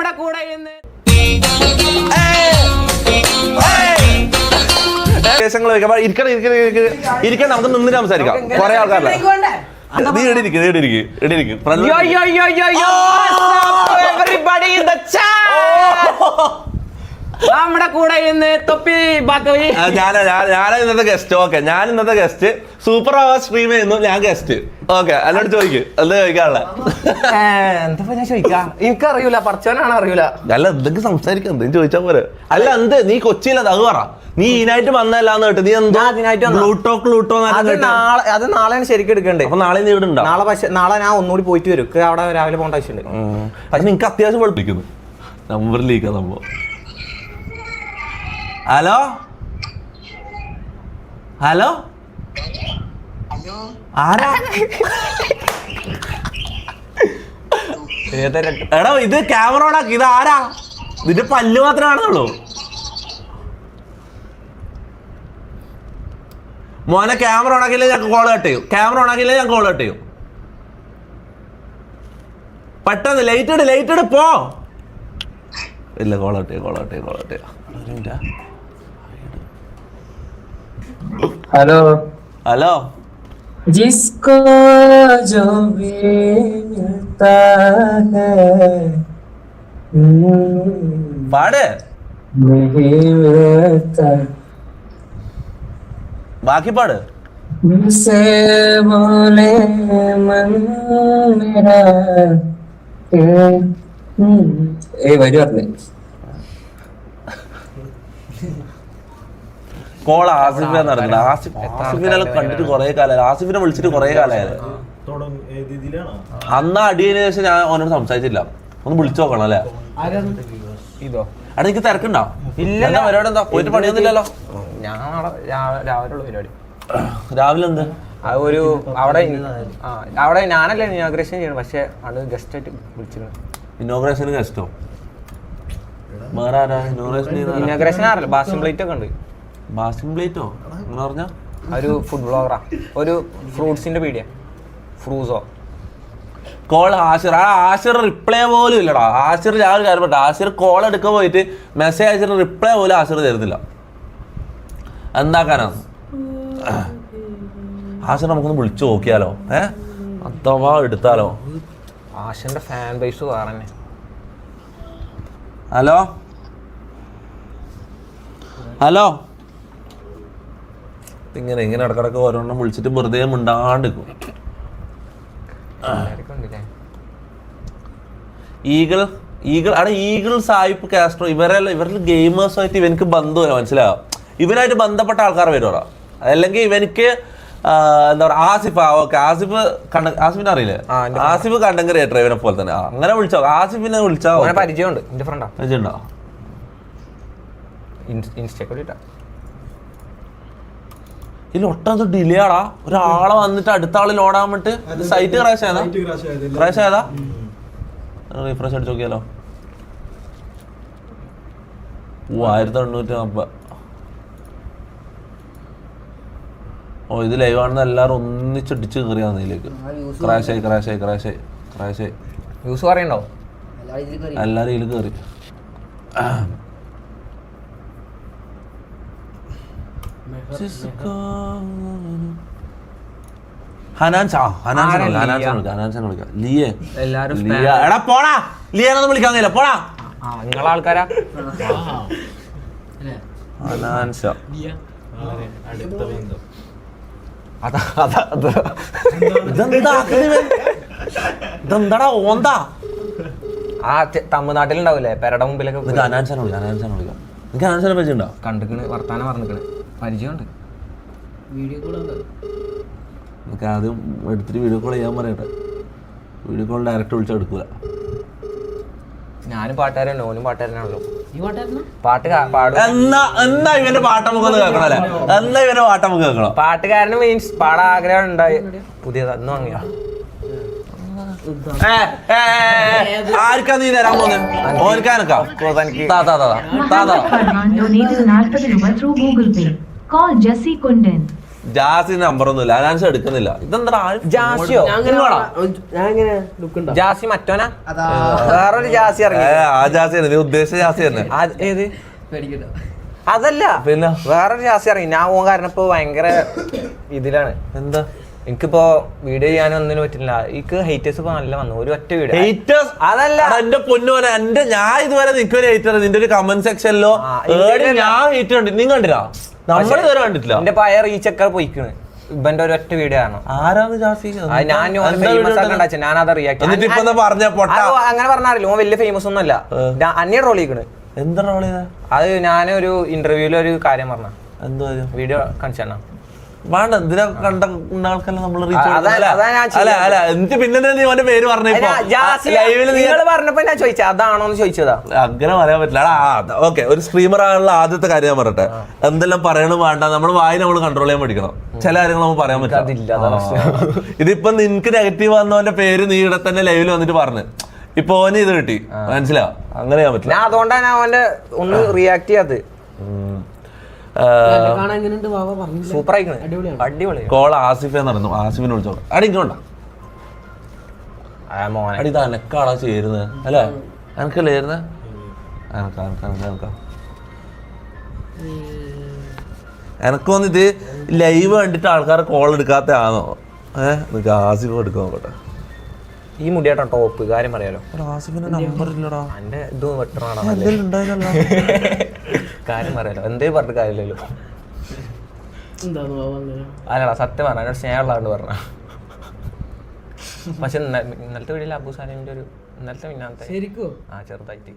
നമ്മുടെ കൂടെ ഇരിക്കാൻ നമുക്ക് നിന്ന് സംസാരിക്കാം. കുറെ ആൾക്കാരല്ലേ നമ്മുടെ കൂടെ തൊപ്പി ഞാൻ ഇന്നത്തെ ഗസ്റ്റ്. ഓക്കെ, ഞാൻ ഇന്നത്തെ ഗസ്റ്റ്. സൂപ്പർ അവർ സ്ട്രീം ചെയ്യുന്നു, ഞാൻ ഗസ്റ്റ്. ഓക്കെ, എന്നോട് ചോദിക്കും. എന്താ ചോദിക്കാനുള്ള? എന്താ ഞാൻ ചോദിക്കാം? എനിക്കറിയൂല, പറച്ചവനാണ് അറിയൂല. അല്ല, എന്തൊക്കെ സംസാരിക്കാം, എന്തെങ്കിലും ചോദിച്ചാ പോരെ. അല്ല, എന്ത് നീ കൊച്ചിയിലത് അത് പറ. നീ ഇതിനായിട്ട് വന്നല്ലാന്ന് കേട്ട് നീ എന്താ ഗ്ലൂട്ടോ അത് നാളെയാണ് ശരിക്കും എടുക്കണ്ടേ. അപ്പൊ നാളെ നീ ഇവിടെ ഉണ്ടോ? നാളെ പക്ഷെ നാളെ ഞാൻ ഒന്നുകൂടി പോയിട്ട് വരും. അവിടെ രാവിലെ പോകേണ്ട ആവശ്യമുണ്ട്. പക്ഷെ നിനക്ക് അത്യാവശ്യം പഠിപ്പിക്കുന്നു. നമ്പറിലേക്കാ സംഭവം. ഹലോ ഹലോ ആരാ? എടാ, ഇത് ക്യാമറ ഓണാക്കി. ഇത് ആരാ? ഇതിന്റെ പല്ല് മാത്രമേ കാണുന്നുള്ളൂ. മോനെ, ക്യാമറ ഓണാക്കിയില്ലേ ഞങ്ങൾക്ക് കോൾ കട്ട് ചെയ്യും. ക്യാമറ ഓണാക്കിയില്ലേ ഞാൻ കോൾ കട്ട് ചെയ്യും. പെട്ടെന്ന് ലൈറ്റ് ഇട് പോ. ഇല്ല, കോൾ കട്ട് ചെയ്യും. हेलो हेलो जिसको जो भी मिलता है പാട് नहीं मिलता ബാക്കി പാട്. मुझसे बोले मन मेरा വരി പറഞ്ഞു. കോൾ ആസിഫിനെ നടക്കുന്നത്. ആസിഫിനെ കണ്ടിട്ട് കുറെ കാലമായി. ആസിഫിനെ വിളിച്ചിട്ട് കുറെ കാലമായത്. അന്ന് അടിയതിനു ശേഷം ഞാൻ അവനോട് സംസാരിച്ചില്ല. ഒന്ന് വിളിച്ചു നോക്കണം അല്ലേ? ഇതോ അവിടെ എനിക്ക് തിരക്കുണ്ടോ? ഇല്ല. പരിപാടി എന്താ? പോയിട്ട് പണിയൊന്നുമില്ലല്ലോ. ഞാൻ രാവിലെ ഉള്ള പരിപാടി. രാവിലെ എന്ത്? ഒരു അവിടെ ഞാനല്ലേ ഇനോഗ്രേഷൻ ചെയ്യണം. പക്ഷെ അത് ഗസ്റ്റ് ആയിട്ട് വിളിച്ചിരുന്നു. ഇനോഗ്രേഷന് ഗസ്റ്റോ? വേറെ ആരാ ഇനോഗ്രേഷൻ അറിയില്ല. ബാസിം പ്ലേറ്റ് ഒക്കെ ഉണ്ട്. ബാസിം പ്ലേറ്റോ എന്ന് പറഞ്ഞ ഒരു ഫുഡ് ബ്ലോഗറാ. ഒരു ഫ്രൂട്ട്സിന്റെ പീടിയ ഫ്രൂസോ. കോൾ ആശിർ റിപ്ലൈ പോലും ഇല്ലടാ. ആശിർ ഞാൻ ഒരു കാര്യം പറഞ്ഞു. ആശിർ കോൾ എടുക്കാൻ പോയിട്ട് മെസ്സേജ് അയച്ചിട്ട് റിപ്ലൈ പോലും ആശിർ തരുന്നില്ല. എന്താക്കാനാ? ആശിർ നമുക്കൊന്ന് വിളിച്ചു നോക്കിയാലോ? അഥവാ എടുത്താലോ? ആശിറിന്റെ ഫാൻ ബേസ് വേറെ. ഹലോ ഹലോ ഇങ്ങനെ ഇടക്കിടക്ക് ഓരോന്നും വിളിച്ചിട്ട് വെറുതെ മിണ്ടാണ്ടിരിക്കും. ഈഗിൾ സായിപ്പ് കാസ്ട്രോ ഇവരിൽ ഗെയിമേഴ്സുമായിട്ട് ഇവനക്ക് ബന്ധമില്ല. മനസ്സിലാവും. ഇവനായിട്ട് ബന്ധപ്പെട്ട ആൾക്കാർ വരുവാ. അല്ലെങ്കിൽ ഇവനക്ക് എന്താ പറയുക, ആസിഫ്. ഓക്കെ, ആസിഫിനെ അറിയില്ലേ? ആസിഫ് കണ്ടന്റ് ക്രിയേറ്റർ ഇവനെ പോലെ തന്നെ. അങ്ങനെ വിളിച്ചോ? ആസിഫിനെ വിളിച്ചോ? പരിചയമുണ്ട്. എന്റെ ഫ്രണ്ടാ. പരിചയമുണ്ടോ? ഇൻസ്റ്റ ഇതിൽ ഒട്ടത് ഡിലേ ആടാ. ഒരാളെ വന്നിട്ട് അടുത്ത ആള് ലോഡാൻ വേണ്ടിട്ട് സൈറ്റ് ക്രാഷ് ആയതാ. റീഫ്രഷ് അടിച്ച് നോക്കിയാലോ? 1840. ഓ, ഇത് ലൈവ് ആണെന്ന് എല്ലാരും ഒന്നിച്ചടിച്ച് കയറിയാന്ന് ഇതിലേക്ക്. ക്രാഷായി. യൂസ് പറയണ്ടോ? എല്ലാരും ഇതിൽ കയറി. എടാ പോടാ, ലിയാനൊന്നും വിളിക്കാൻ കഴിയില്ല. പോടാ. നിങ്ങളെ ആൾക്കാരാ? ഇതെന്താടാ ഓന്താ? ആ തമിഴ്നാട്ടിലുണ്ടാവൂലേ പെരട മുമ്പിലൊക്കെ. അനാൻസാനെ വിളിക്കാം. നിനക്ക് അനാൻസാനെ പരിചയമുണ്ടോ? കണ്ടിക്കണ്, വർത്താനം പറഞ്ഞിക്കണ്, പരിചയമുണ്ട്. നമുക്ക് ആദ്യം എടുത്തിട്ട് വീഡിയോ കോൾ ചെയ്യാൻ പറയട്ടെ. വീഡിയോ കോൾ ഡയറക്റ്റ് വിളിച്ചാൽ എടുക്കൂല. ഞാനും പാട്ടുകാരൻ, ഓനും പാട്ടുകാരനാണല്ലോ. എന്നാ ഇവന്റെ പാട്ട് നമുക്ക് കേൾക്കണല്ലേ? എന്നാ ഇവന്റെ പാട്ട് നമുക്ക് കേൾക്കണം. പാട്ടുകാരന് മീൻസ് പാടാൻ ആഗ്രഹം ഉണ്ടായി. പുതിയത് അന്ന് വാങ്ങിയ ആർക്കാ നീ തരാൻ പോകുന്നത്? ഓർക്കാനൊക്കെ Call Jesse Kunden. ജാസി നമ്പറൊന്നുമില്ല, അനാൻസ് എടുക്കുന്നില്ല. ഇതെന്താ ജാസിയോ? ജാസി മറ്റോനാ? വേറൊരു ജാസി ഇറങ്ങി. ആ ജാസി തന്നെ, നീ ഉദ്ദേശിച്ച ജാസി തന്നെ. ഏത്? അതല്ല, പിന്നെ വേറൊരു ജാസി ഇറങ്ങി. ഞാൻ പോകാൻ കാരണം ഇപ്പൊ ഭയങ്കര ഇതിലാണ്. എന്താ? എനിക്കിപ്പോ വീഡിയോ ചെയ്യാനും ഒന്നിനും പറ്റില്ല. എനിക്ക് ഹേറ്റേഴ്സ് ഇപ്പൊ നല്ല വന്നു. ഒരു ഒറ്റ വീഡിയോ ഹേറ്റേഴ്സ് അതല്ല എന്റെ പൊന്നുപോലെ എന്റെ ഞാൻ ഇതുവരെ നിൽക്കൊരു ഹേറ്റർ നിന്റെ ഒരു കമന്റ് സെക്ഷനിലോ ഞാൻ ഹേറ്റ് കണ്ടിട്ട് നീ കണ്ടില്ല? നമ്മൾ ഇതുവരെ കണ്ടിട്ടില്ല. എന്റെ പഴയ റീച്ചൊക്കെ പോയിക്കണ് ഇവന്റെ ഒരു ഒറ്റ വീഡിയോ ആണ്. ആരാണ് ജാസി? ഞാനത് റിയാക്ട് അങ്ങനെ പറഞ്ഞാറില്ല. ഓൻ വലിയ ഫേമസ് ഒന്നും അല്ല. അന്യ റോൾ ചെയ്യണ്. എന്താ റോൾ ചെയ്ത? അത് ഞാനൊരു ഇന്റർവ്യൂല് ഒരു കാര്യം പറഞ്ഞ എന്തോ വീഡിയോ കാണിച്ചാ വേണ്ട. എന്തിനാ കണ്ട ആൾക്കെല്ലാം നമ്മള് റീച്ച് പിന്നെ നീ അവന്റെ പേര് പറഞ്ഞപ്പോ ഞാൻ ചോദിച്ചാ അതാണോന്ന് ചോദിച്ചതാ. അങ്ങനെ പറയാൻ പറ്റില്ല. ഓക്കെ, ഒരു സ്ട്രീമർ ആണുള്ള ആദ്യത്തെ കാര്യം ഞാൻ പറയട്ടെ. എന്തെല്ലാം പറയണം വേണ്ട, നമ്മുടെ വായി നമ്മൾ കൺട്രോൾ ചെയ്യാൻ പഠിക്കണം. ചില കാര്യങ്ങൾ നമുക്ക് പറയാൻ പറ്റില്ല. ഇതിപ്പോ നിനക്ക് നെഗറ്റീവ് വന്നവന്റെ പേര് നീ ഇവിടെ തന്നെ ലൈവിൽ വന്നിട്ട് പറഞ്ഞു. ഇപ്പൊ ഓന് ഇത് കിട്ടി, മനസ്സിലാവും. അങ്ങനെ ചെയ്യാൻ പറ്റില്ല. ഞാൻ അതുകൊണ്ടാണ് അവന്റെ ഒന്ന് റിയാക്ട് ചെയ്യാത്തത്. സൂപ്പർ ആയിക്കണ്, അടിപൊളി. കോൾ ആസിഫെ നടന്നു. ആസിഫിനെ വിളിച്ചോ. അടി ഇങ്ങോട്ടാ അടി. ഇത് അനക്കാളാ ചേരുന്നത് അല്ലേ? എനക്കല്ലേ ചേരുന്നത്? എനക്ക് വന്നിട്ട് ലൈവ് കണ്ടിട്ട് ആൾക്കാർ കോൾ എടുക്കാത്ത ആണോ? ആസിഫ് എടുക്കാൻ നോക്കട്ടെ. ഈ മുടിയാട്ടോ ടോപ്പ്. കാര്യം പറയാലോ, ആസിഫിന്റെ നമ്പർ ഇല്ലടാ. എന്റെ ഇത് വെട്ടണാടാ. കാര്യം പറയാലോ, എന്തേ പറഞ്ഞിട്ട് കാര്യമില്ലല്ലോ. അല്ലടാ, സത്യം പറഞ്ഞ എന്നോട് സ്നേഹമുള്ളതുകൊണ്ട് പറഞ്ഞ. പക്ഷെ ഇന്നലത്തെ വീട്ടിൽ അബു സാലിമിന്റെ ഒരു ഇന്നലത്തെ പിന്നാലത്തെ ചെറുതായിട്ട്